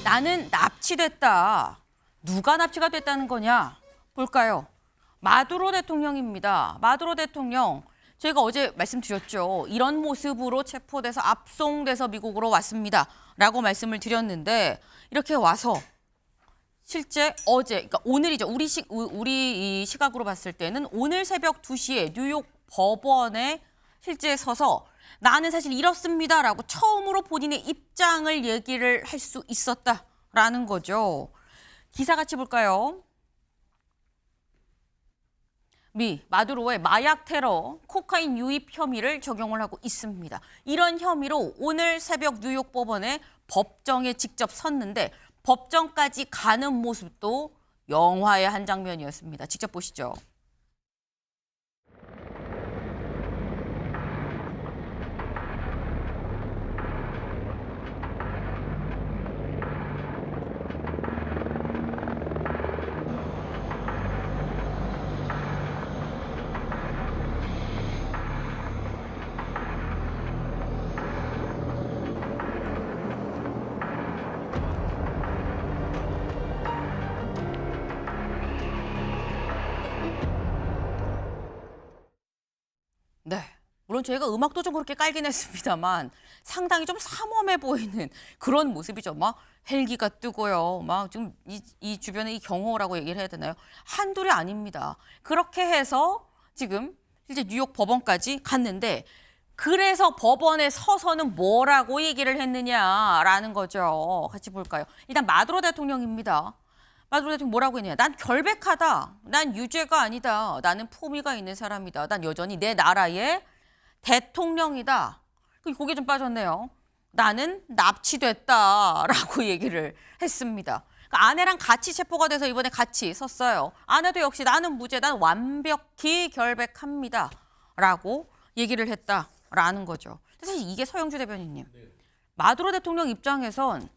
나는 납치됐다. 누가 납치가 됐다는 거냐? 볼까요? 마두로 대통령입니다. 마두로 대통령, 저희가 어제 말씀드렸죠. 이런 모습으로 체포돼서 압송돼서 미국으로 왔습니다. 라고 말씀을 드렸는데 이렇게 와서 실제 어제, 그러니까 오늘이죠. 우리 이 시각으로 봤을 때는 오늘 새벽 2시에 뉴욕 법원에 실제 서서 나는 사실 이렇습니다라고 처음으로 본인의 입장을 얘기를 할 수 있었다라는 거죠. 기사 같이 볼까요? 미 마두로의 마약 테러, 코카인 유입 혐의를 적용을 하고 있습니다. 이런 혐의로 오늘 새벽 뉴욕 법원에 법정에 직접 섰는데 법정까지 가는 모습도 영화의 한 장면이었습니다. 직접 보시죠. 네. 물론 저희가 음악도 좀 그렇게 깔긴 했습니다만 상당히 좀 삼엄해 보이는 그런 모습이죠. 막 헬기가 뜨고요. 막 좀 이 주변에 이 경호라고 얘기를 해야 되나요? 한둘이 아닙니다. 그렇게 해서 지금 실제 뉴욕 법원까지 갔는데 그래서 법원에 서서는 뭐라고 얘기를 했느냐라는 거죠. 같이 볼까요? 일단 마두로 대통령입니다. 마두로 대통령 뭐라고 했느냐. 난 결백하다. 난 유죄가 아니다. 나는 품위가 있는 사람이다. 난 여전히 내 나라의 대통령이다. 거기에 좀 빠졌네요. 나는 납치됐다라고 얘기를 했습니다. 그러니까 아내랑 같이 체포가 돼서 이번에 같이 섰어요. 아내도 역시 나는 무죄, 난 완벽히 결백합니다. 라고 얘기를 했다라는 거죠. 사실 이게 서영주 대변인님. 마두로 대통령 입장에선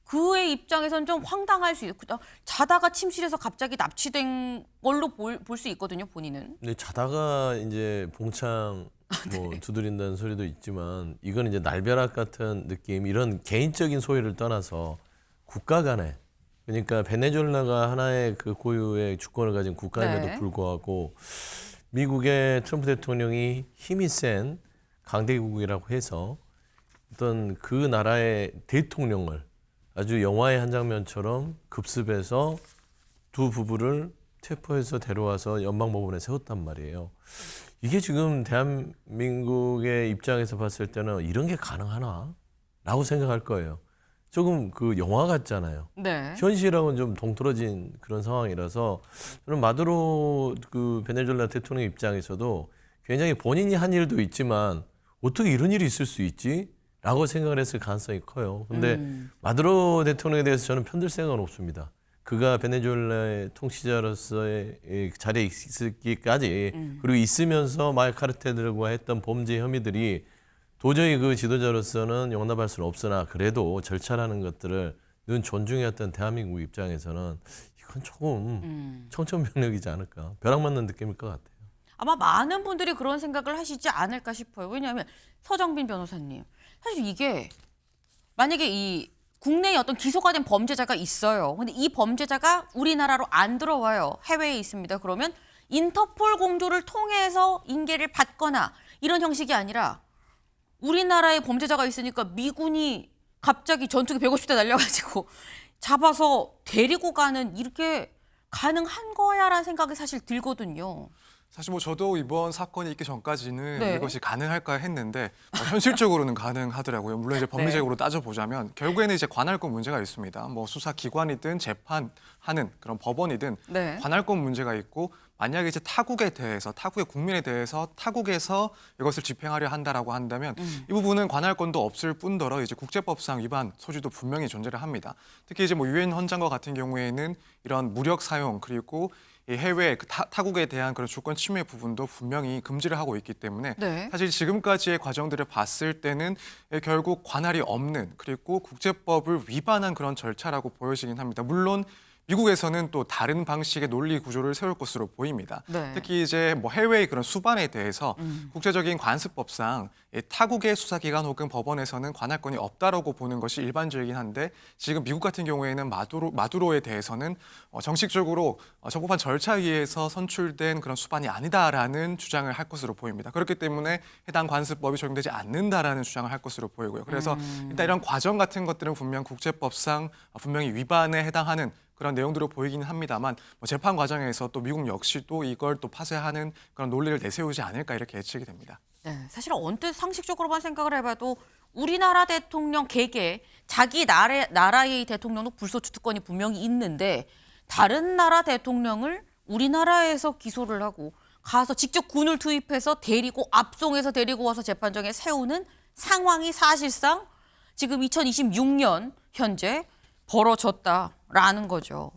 그의 입장에선 좀 황당할 수 있고 자다가 침실에서 갑자기 납치된 걸로 볼 수 있거든요, 본인은. 근데 자다가 이제 봉창 뭐 두드린다는 소리도 있지만 이건 이제 날벼락 같은 느낌, 이런 개인적인 소유를 떠나서 국가 간에, 그러니까 베네수엘라가 하나의 그 고유의 주권을 가진 국가임에도 네. 불구하고 미국의 트럼프 대통령이 힘이 센 강대국이라고 해서 어떤 그 나라의 대통령을 아주 영화의 한 장면처럼 급습해서 두 부부를 체포해서 데려와서 연방법원에 세웠단 말이에요. 이게 지금 대한민국의 입장에서 봤을 때는 이런 게 가능하나? 라고 생각할 거예요. 조금 그 영화 같잖아요. 네. 현실하고는 좀 동떨어진 그런 상황이라서 저는 마두로 그 베네수엘라 대통령 입장에서도 굉장히 본인이 한 일도 있지만 어떻게 이런 일이 있을 수 있지? 라고 생각을 했을 가능성이 커요. 근데 마두로 대통령에 대해서 저는 편들 생각은 없습니다. 그가 베네수엘라의 통치자로서의 자리에 있기까지 그리고 있으면서 마약 카르텔들과 했던 범죄 혐의들이 도저히 그 지도자로서는 용납할 수는 없으나 그래도 절차라는 것들을 늘 존중해왔던 대한민국 입장에서는 이건 조금 청천벽력이지 않을까. 벼락 맞는 느낌일 것 같아요. 아마 많은 분들이 그런 생각을 하시지 않을까 싶어요. 왜냐하면 서정빈 변호사님, 사실 이게 만약에 이 국내에 어떤 기소가 된 범죄자가 있어요. 근데 이 범죄자가 우리나라로 안 들어와요. 해외에 있습니다. 그러면 인터폴 공조를 통해서 인계를 받거나 이런 형식이 아니라 우리나라에 범죄자가 있으니까 미군이 갑자기 전투기 150대 날려가지고 잡아서 데리고 가는 이렇게 가능한 거야라는 생각이 사실 들거든요. 사실 뭐 저도 이번 사건이 있기 전까지는 네. 이것이 가능할까 했는데 현실적으로는 가능하더라고요. 물론 이제 법리적으로 따져보자면 결국에는 이제 관할권 문제가 있습니다. 뭐 수사기관이든 재판하는 그런 법원이든 네. 관할권 문제가 있고 만약에 이제 타국에 대해서 타국의 국민에 대해서 타국에서 이것을 집행하려 한다라고 한다면 이 부분은 관할권도 없을 뿐더러 이제 국제법상 위반 소지도 분명히 존재를 합니다. 특히 이제 뭐 유엔 헌장과 같은 경우에는 이런 무력 사용 그리고 이 해외 타국에 대한 그런 주권 침해 부분도 분명히 금지를 하고 있기 때문에 네. 사실 지금까지의 과정들을 봤을 때는 결국 관할이 없는 그리고 국제법을 위반한 그런 절차라고 보여지긴 합니다. 물론 미국에서는 또 다른 방식의 논리 구조를 세울 것으로 보입니다. 네. 특히 이제 뭐 해외의 그런 수반에 대해서 국제적인 관습법상 이 타국의 수사기관 혹은 법원에서는 관할권이 없다라고 보는 것이 일반적이긴 한데 지금 미국 같은 경우에는 마두로에 대해서는 정식적으로 적법한 절차에 의해서 선출된 그런 수반이 아니다라는 주장을 할 것으로 보입니다. 그렇기 때문에 해당 관습법이 적용되지 않는다라는 주장을 할 것으로 보이고요. 그래서 일단 이런 과정 같은 것들은 분명 국제법상 분명히 위반에 해당하는 그런 내용들로 보이기는 합니다만 뭐 재판 과정에서 또 미국 역시도 이걸 또 파쇄하는 그런 논리를 내세우지 않을까 이렇게 예측이 됩니다. 네, 사실 언뜻 상식적으로만 생각을 해봐도 우리나라 대통령 개개 자기 나라의 대통령도 불소추 특권이 분명히 있는데 다른 나라 대통령을 우리나라에서 기소를 하고 가서 직접 군을 투입해서 데리고 압송해서 데리고 와서 재판정에 세우는 상황이 사실상 지금 2026년 현재 벌어졌다라는 거죠.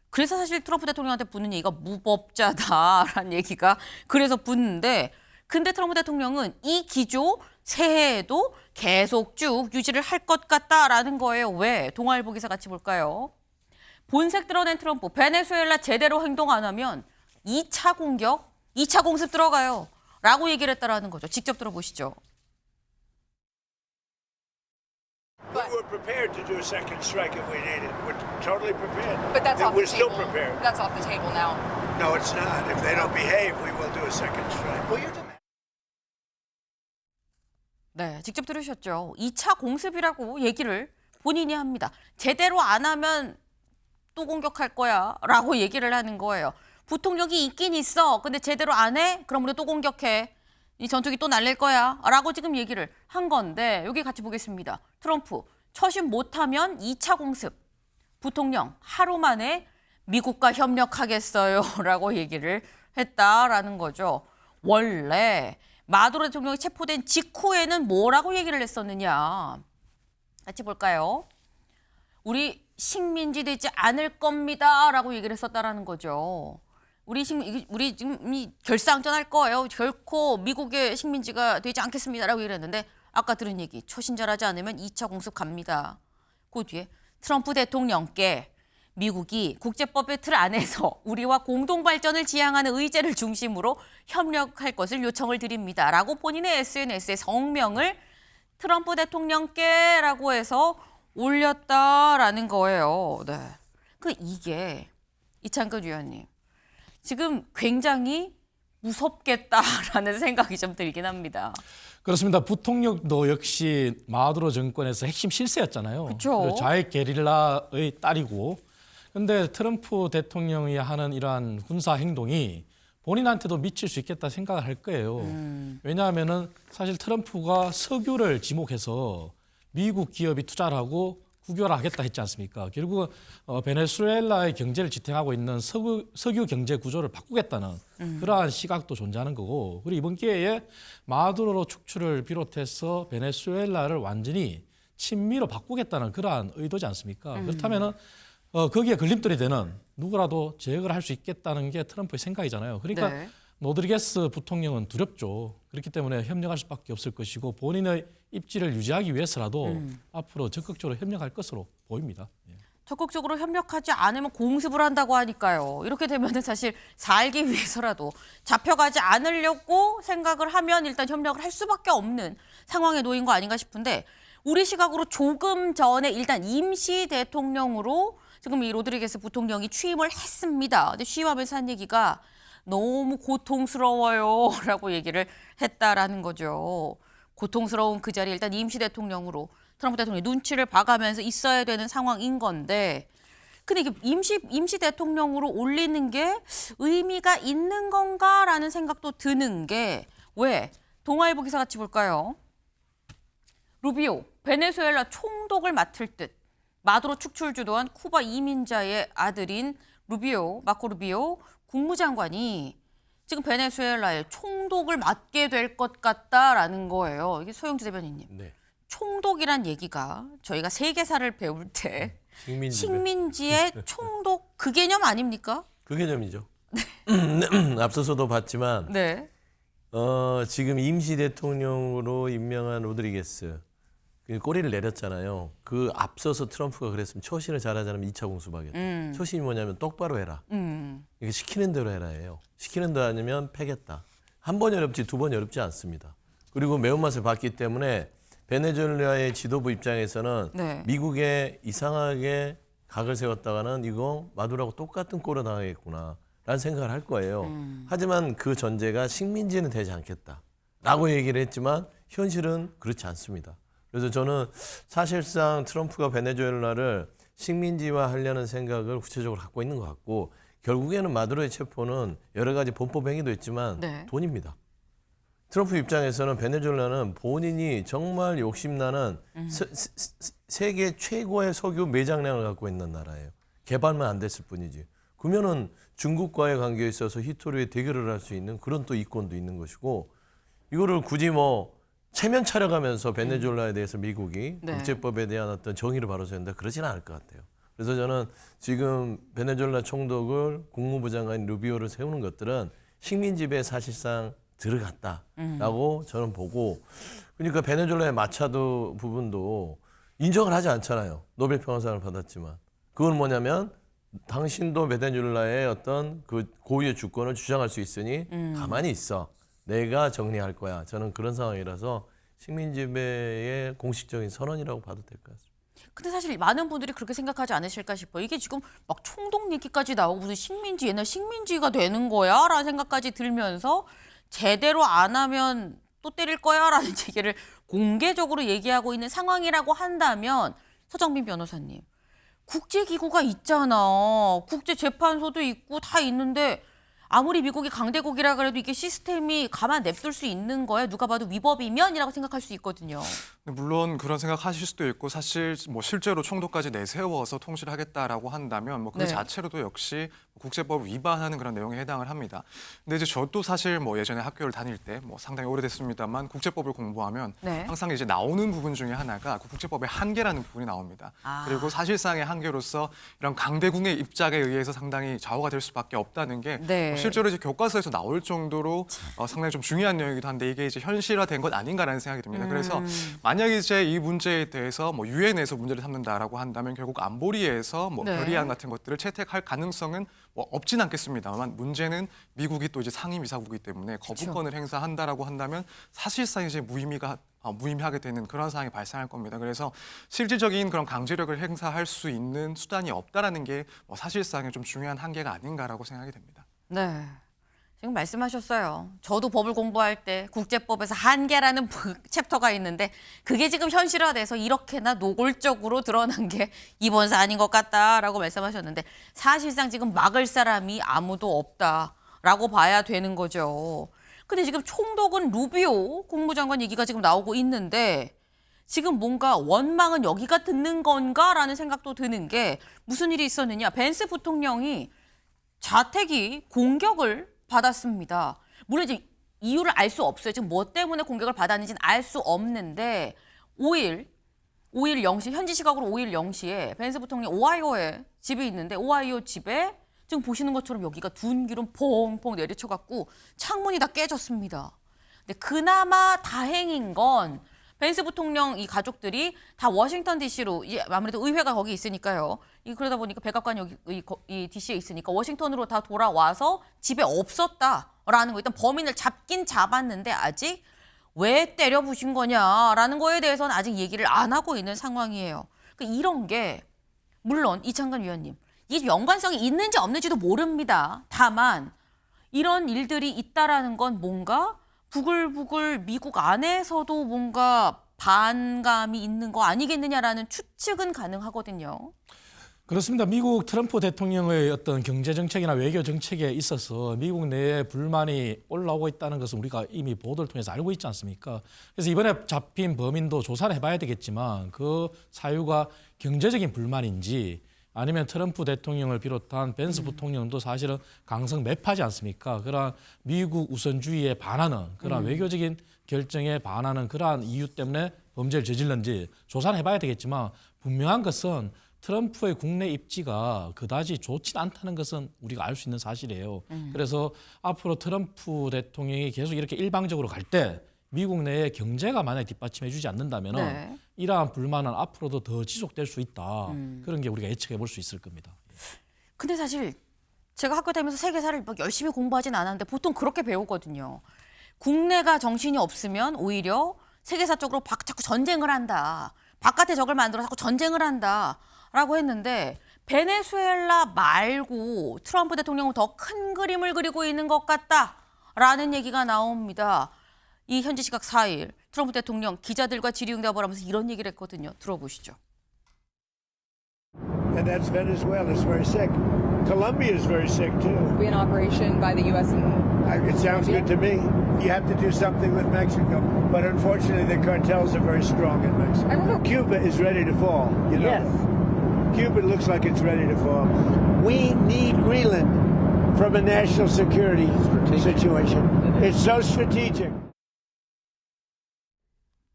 그래서 사실 트럼프 대통령한테 붙는 얘기가 무법자다라는 얘기가 그래서 붙는데 근데 트럼프 대통령은 이 기조 새해에도 계속 쭉 유지를 할 것 같다라는 거예요. 왜? 동아일보 기사 같이 볼까요? 본색 드러낸 트럼프, 베네수엘라 제대로 행동 안 하면 2차 공격, 2차 공습 들어가요. 라고 얘기를 했다라는 거죠. 직접 들어보시죠. We were prepared to do a second strike if we needed. We're totally prepared. But that's off We're the still table. prepared. That's off the table now. No, it's not. If they don't behave, we will do a second strike. Well, you're 네, 직접 들으셨죠. 2차 공습이라고 얘기를 본인이 합니다. 제대로 안 하면 또 공격할 거야 라고 얘기를 하는 거예요. 부통령이 있긴 있어. 근데 제대로 안 해? 그럼 우리 또 공격해. 이 전투기 또 날릴 거야 라고 지금 얘기를 한 건데 여기 같이 보겠습니다. 트럼프 처신 못하면 2차 공습. 부통령 하루 만에 미국과 협력하겠어요 라고 얘기를 했다라는 거죠. 원래 마두로 대통령이 체포된 직후에는 뭐라고 얘기를 했었느냐. 같이 볼까요? 우리 식민지 되지 않을 겁니다 라고 얘기를 했었다라는 거죠. 우리 지금 이 결사항전할 거예요. 결코 미국의 식민지가 되지 않겠습니다라고 얘기를 했는데 아까 들은 얘기 초신절하지 않으면 2차 공습 갑니다. 그 뒤에 트럼프 대통령께 미국이 국제법의 틀 안에서 우리와 공동 발전을 지향하는 의제를 중심으로 협력할 것을 요청을 드립니다. 라고 본인의 SNS에 성명을 트럼프 대통령께라고 해서 올렸다라는 거예요. 네. 이게 이창근 위원님 지금 굉장히 무섭겠다라는 생각이 좀 들긴 합니다. 그렇습니다. 부통령도 역시 마두로 정권에서 핵심 실세였잖아요. 그쵸. 좌익 게릴라의 딸이고. 근데 트럼프 대통령이 하는 이러한 군사 행동이 본인한테도 미칠 수 있겠다 생각을 할 거예요. 왜냐하면은 사실 트럼프가 석유를 지목해서 미국 기업이 투자를 하고 국유화하겠다 했지 않습니까? 결국 베네수엘라의 경제를 지탱하고 있는 석유 경제 구조를 바꾸겠다는 그러한 시각도 존재하는 거고, 그리고 이번 기회에 마두로 축출을 비롯해서 베네수엘라를 완전히 친미로 바꾸겠다는 그러한 의도지 않습니까? 그렇다면은 거기에 걸림돌이 되는 누구라도 제거를 할 수 있겠다는 게 트럼프의 생각이잖아요. 그러니까 네. 로드리게스 부통령은 두렵죠. 그렇기 때문에 협력할 수밖에 없을 것이고 본인의 입지를 유지하기 위해서라도 앞으로 적극적으로 협력할 것으로 보입니다. 예. 적극적으로 협력하지 않으면 공습을 한다고 하니까요. 이렇게 되면 사실 살기 위해서라도 잡혀가지 않으려고 생각을 하면 일단 협력을 할 수밖에 없는 상황에 놓인 거 아닌가 싶은데 우리 시각으로 조금 전에 일단 임시 대통령으로 지금 이 로드리게스 부통령이 취임을 했습니다. 근데 취임하면서 한 얘기가 너무 고통스러워요 라고 얘기를 했다라는 거죠. 고통스러운 그 자리에 일단 임시 대통령으로 트럼프 대통령이 눈치를 봐가면서 있어야 되는 상황인 건데 근데 이게 임시 대통령으로 올리는 게 의미가 있는 건가라는 생각도 드는 게 왜? 동아일보 기사 같이 볼까요? 루비오, 베네수엘라 총독을 맡을 듯 마두로 축출 주도한 쿠바 이민자의 아들인 마코 루비오 국무장관이 지금 베네수엘라의 총독을 맡게 될 것 같다라는 거예요. 이게 소영주 대변인님. 네. 총독이란 얘기가 저희가 세계사를 배울 때 식민지. 식민지의 총독 그 개념 아닙니까? 그 개념이죠. 앞서서도 봤지만 네. 지금 임시 대통령으로 임명한 로드리게스 그 꼬리를 내렸잖아요. 그 앞서서 트럼프가 그랬으면 처신을 잘하지 않으면 2차 공수하겠다. 처신이 뭐냐면 똑바로 해라. 이게 시키는 대로 해라예요. 시키는 대로 아니면 패겠다. 한 번이 어렵지 두 번이 어렵지 않습니다. 그리고 매운맛을 봤기 때문에 베네수엘라의 지도부 입장에서는 네. 미국에 이상하게 각을 세웠다가는 이거 마두라고 똑같은 꼴을 당하겠구나 라는 생각을 할 거예요. 하지만 그 전제가 식민지는 되지 않겠다라고 얘기를 했지만 현실은 그렇지 않습니다. 그래서 저는 사실상 트럼프가 베네수엘라를 식민지화 하려는 생각을 구체적으로 갖고 있는 것 같고 결국에는 마두로의 체포는 여러 가지 범법 행위도 있지만 네. 돈입니다. 트럼프 입장에서는 베네수엘라는 본인이 정말 욕심나는 세계 최고의 석유 매장량을 갖고 있는 나라예요. 개발만 안 됐을 뿐이지. 그러면은 중국과의 관계에 있어서 히토리에 대결을 할 수 있는 그런 또 이권도 있는 것이고 이거를 굳이 뭐 체면 차려가면서 베네수엘라에 대해서 미국이 네. 국제법에 대한 어떤 정의를 바로 세운다 그러지는 않을 것 같아요. 그래서 저는 지금 베네수엘라 총독을 국무부 장관 루비오를 세우는 것들은 식민지배에 사실상 들어갔다라고 저는 보고 그러니까 베네수엘라의 마차도 부분도 인정을 하지 않잖아요. 노벨 평화상을 받았지만 그건 뭐냐면 당신도 베네수엘라의 어떤 그 고유의 주권을 주장할 수 있으니 가만히 있어. 내가 정리할 거야. 저는 그런 상황이라서 식민지배의 공식적인 선언이라고 봐도 될 것 같습니다. 근데 사실 많은 분들이 그렇게 생각하지 않으실까 싶어요. 이게 지금 막 총독 얘기까지 나오고 무슨 식민지 옛날 식민지가 되는 거야? 라는 생각까지 들면서 제대로 안 하면 또 때릴 거야? 라는 얘기를 공개적으로 얘기하고 있는 상황이라고 한다면 서정민 변호사님. 국제기구가 있잖아. 국제재판소도 있고 다 있는데 아무리 미국이 강대국이라 그래도 이게 시스템이 가만 냅둘 수 있는 거예요. 누가 봐도 위법이면이라고 생각할 수 있거든요. 물론 그런 생각하실 수도 있고 사실 뭐 실제로 총독까지 내세워서 통치를 하겠다라고 한다면 뭐 그 네. 자체로도 역시 국제법을 위반하는 그런 내용에 해당을 합니다. 근데 이제 저도 사실 뭐 예전에 학교를 다닐 때 뭐 상당히 오래됐습니다만 국제법을 공부하면 네. 항상 이제 나오는 부분 중에 하나가 그 국제법의 한계라는 부분이 나옵니다. 아. 그리고 사실상의 한계로서 이런 강대국의 입장에 의해서 상당히 좌우가 될 수밖에 없다는 게 네. 뭐 실제로 이제 교과서에서 나올 정도로 상당히 좀 중요한 내용이기도 한데 이게 이제 현실화된 것 아닌가라는 생각이 듭니다. 그래서 만약에 이제 이 문제에 대해서 뭐 유엔에서 문제를 삼는다라고 한다면 결국 안보리에서 뭐 네. 결의안 같은 것들을 채택할 가능성은 뭐 없진 않겠습니다만 문제는 미국이 또 이제 상임이사국이기 때문에 거부권을 행사한다라고 한다면 사실상 이제 무의미하게 되는 그런 상황이 발생할 겁니다. 그래서 실질적인 그런 강제력을 행사할 수 있는 수단이 없다라는 게 뭐 사실상의 좀 중요한 한계가 아닌가라고 생각이 됩니다. 네. 지금 말씀하셨어요. 저도 법을 공부할 때 국제법에서 한계라는 챕터가 있는데 그게 지금 현실화돼서 이렇게나 노골적으로 드러난 게 이번 사안인 것 같다라고 말씀하셨는데 사실상 지금 막을 사람이 아무도 없다라고 봐야 되는 거죠. 근데 지금 총독은 루비오 국무장관 얘기가 지금 나오고 있는데 지금 뭔가 원망은 여기가 듣는 건가라는 생각도 드는 게 무슨 일이 있었느냐. 벤스 부통령이 자택이 공격을 받았습니다. 물론 이제 이유를 알 수 없어요. 지금 뭐 때문에 공격을 받았는지는 알 수 없는데 5일 0시 현지 시각으로 5일 0시에 벤스 부통령 오하이오에 집이 있는데 오하이오 집에 지금 보시는 것처럼 여기가 둔기름 퐁퐁 내리쳐갖고 창문이 다 깨졌습니다. 근데 그나마 다행인 건 벤스 부통령 이 가족들이 다 워싱턴 DC로 이제 아무래도 의회가 거기 있으니까요. 그러다 보니까 백악관이 여기 이 DC에 있으니까 워싱턴으로 다 돌아와서 집에 없었다라는 거. 일단 범인을 잡긴 잡았는데 아직 왜 때려 부신 거냐라는 거에 대해서는 아직 얘기를 안 하고 있는 상황이에요. 이런 게 물론 이창관 위원님 이게 연관성이 있는지 없는지도 모릅니다. 다만 이런 일들이 있다라는 건 뭔가 부글부글 미국 안에서도 뭔가 반감이 있는 거 아니겠느냐라는 추측은 가능하거든요. 그렇습니다. 미국 트럼프 대통령의 어떤 경제 정책이나 외교 정책에 있어서 미국 내에 불만이 올라오고 있다는 것은 우리가 이미 보도를 통해서 알고 있지 않습니까? 그래서 이번에 잡힌 범인도 조사를 해봐야 되겠지만 그 사유가 경제적인 불만인지 아니면 트럼프 대통령을 비롯한 벤스 부통령도 사실은 강성 매파지 않습니까? 그러한 미국 우선주의에 반하는 그러한 외교적인 결정에 반하는 그러한 이유 때문에 범죄를 저질렀는지 조사를 해봐야 되겠지만 분명한 것은 트럼프의 국내 입지가 그다지 좋지 않다는 것은 우리가 알 수 있는 사실이에요. 그래서 앞으로 트럼프 대통령이 계속 이렇게 일방적으로 갈 때 미국 내의 경제가 만약에 뒷받침해주지 않는다면 네. 이러한 불만은 앞으로도 더 지속될 수 있다. 그런 게 우리가 예측해 볼 수 있을 겁니다. 근데 사실 제가 학교 다니면서 세계사를 막 열심히 공부하진 않았는데 보통 그렇게 배우거든요. 국내가 정신이 없으면 오히려 세계사 쪽으로 자꾸 전쟁을 한다. 바깥에 적을 만들어 자꾸 전쟁을 한다라고 했는데 베네수엘라 말고 트럼프 대통령은 더 큰 그림을 그리고 있는 것 같다라는 얘기가 나옵니다. 이 현지 시각 4일 트럼프 대통령 기자들과 질의응답을 하면서 이런 얘기를 했거든요. 들어보시죠. And that's Venezuela is very sick. Colombia is very sick too. Be an operation by the U.S. and It sounds good to me. You have to do something with Mexico, but unfortunately the cartels are very strong in Mexico. I don't know. Cuba is ready to fall. You know Yes. that. Cuba looks like it's ready to fall. We need Greenland from a national security situation. It's so strategic.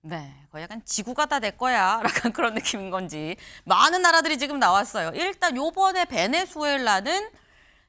네, 거의 약간 지구가 다 내 거야. 약간 그런 느낌인 건지 많은 나라들이 지금 나왔어요. 일단 요번에 베네수엘라는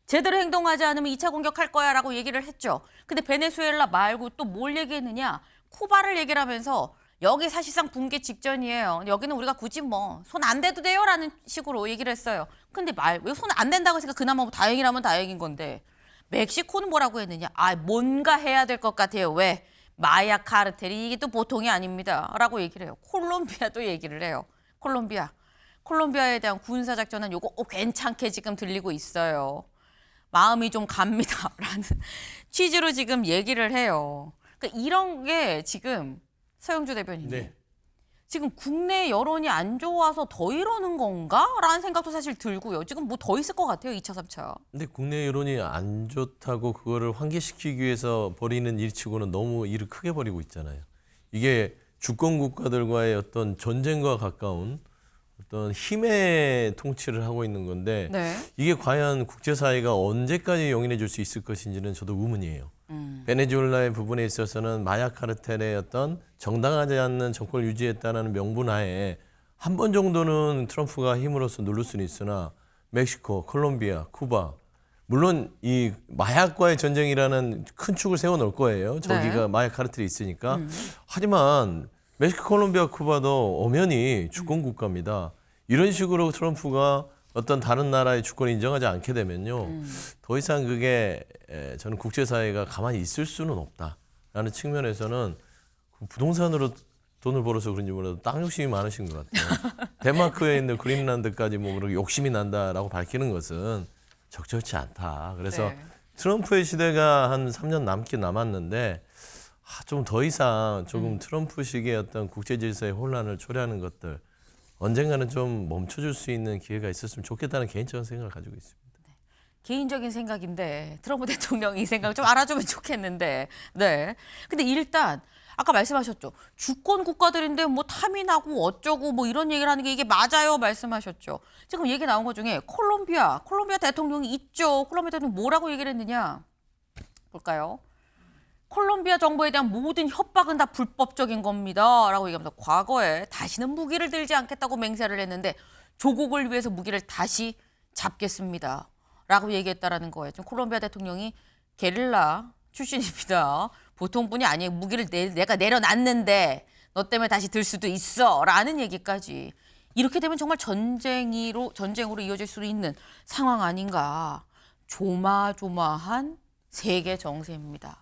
제대로 행동하지 않으면 2차 공격할 거야라고 얘기를 했죠. 근데 베네수엘라 말고 또 뭘 얘기했느냐? 쿠바를 얘기를 하면서 여기 사실상 붕괴 직전이에요. 여기는 우리가 굳이 뭐 손 안 대도 돼요라는 식으로 얘기를 했어요. 근데 왜 손 안 된다고 했으니까 그나마 뭐 다행이라면 다행인 건데 멕시코는 뭐라고 했느냐? 뭔가 해야 될 것 같아요. 왜? 마야 카르텔이 이게 또 보통이 아닙니다. 라고 얘기를 해요. 콜롬비아도 얘기를 해요. 콜롬비아에 대한 군사작전은 요거 괜찮게 지금 들리고 있어요. 마음이 좀 갑니다. 라는 취지로 지금 얘기를 해요. 그러니까 이런 게 지금 서영주 대변인님. 네. 지금 국내 여론이 안 좋아서 더 이러는 건가? 라는 생각도 사실 들고요. 지금 뭐 더 있을 것 같아요. 2차, 3차. 근데 국내 여론이 안 좋다고 그거를 환기시키기 위해서 벌이는 일치고는 너무 일을 크게 벌이고 있잖아요. 이게 주권 국가들과의 어떤 전쟁과 가까운 어떤 힘의 통치를 하고 있는 건데 네. 이게 과연 국제사회가 언제까지 용인해 줄 수 있을 것인지는 저도 의문이에요. 베네수엘라의 부분에 있어서는 마약 카르텔의 어떤 정당하지 않는 정권을 유지했다는 명분하에 한 번 정도는 트럼프가 힘으로써 누를 수는 있으나 멕시코, 콜롬비아, 쿠바 물론 이 마약과의 전쟁이라는 큰 축을 세워놓을 거예요. 저기가 마약 카르텔이 있으니까. 하지만 멕시코, 콜롬비아, 쿠바도 엄연히 주권 국가입니다. 이런 식으로 트럼프가 어떤 다른 나라의 주권을 인정하지 않게 되면요. 더 이상 그게 저는 국제사회가 가만히 있을 수는 없다라는 측면에서는 부동산으로 돈을 벌어서 그런지 몰라도 땅 욕심이 많으신 것 같아요. 덴마크에 있는 그린란드까지 뭐 그렇게 욕심이 난다라고 밝히는 것은 적절치 않다. 그래서 네. 트럼프의 시대가 한 3년 남긴 남았는데 좀 더 이상 조금 트럼프식의 어떤 국제 질서의 혼란을 초래하는 것들 언젠가는 좀 멈춰줄 수 있는 기회가 있었으면 좋겠다는 개인적인 생각을 가지고 있습니다. 개인적인 생각인데 트럼프 대통령이 이 생각을 좀 알아주면 좋겠는데. 네. 근데 일단 아까 말씀하셨죠. 주권 국가들인데 뭐 탐이 나고 어쩌고 뭐 이런 얘기를 하는 게 이게 맞아요 말씀하셨죠. 지금 얘기 나온 것 중에 콜롬비아 대통령이 있죠. 콜롬비아 대통령이 뭐라고 얘기를 했느냐. 볼까요? 콜롬비아 정부에 대한 모든 협박은 다 불법적인 겁니다. 라고 얘기하면서 과거에 다시는 무기를 들지 않겠다고 맹세를 했는데 조국을 위해서 무기를 다시 잡겠습니다. 라고 얘기했다라는 거예요. 지금 콜롬비아 대통령이 게릴라 출신입니다. 보통 분이 아니에요. 무기를 내가 내려놨는데 너 때문에 다시 들 수도 있어. 라는 얘기까지. 이렇게 되면 정말 전쟁으로 이어질 수도 있는 상황 아닌가. 조마조마한 세계 정세입니다.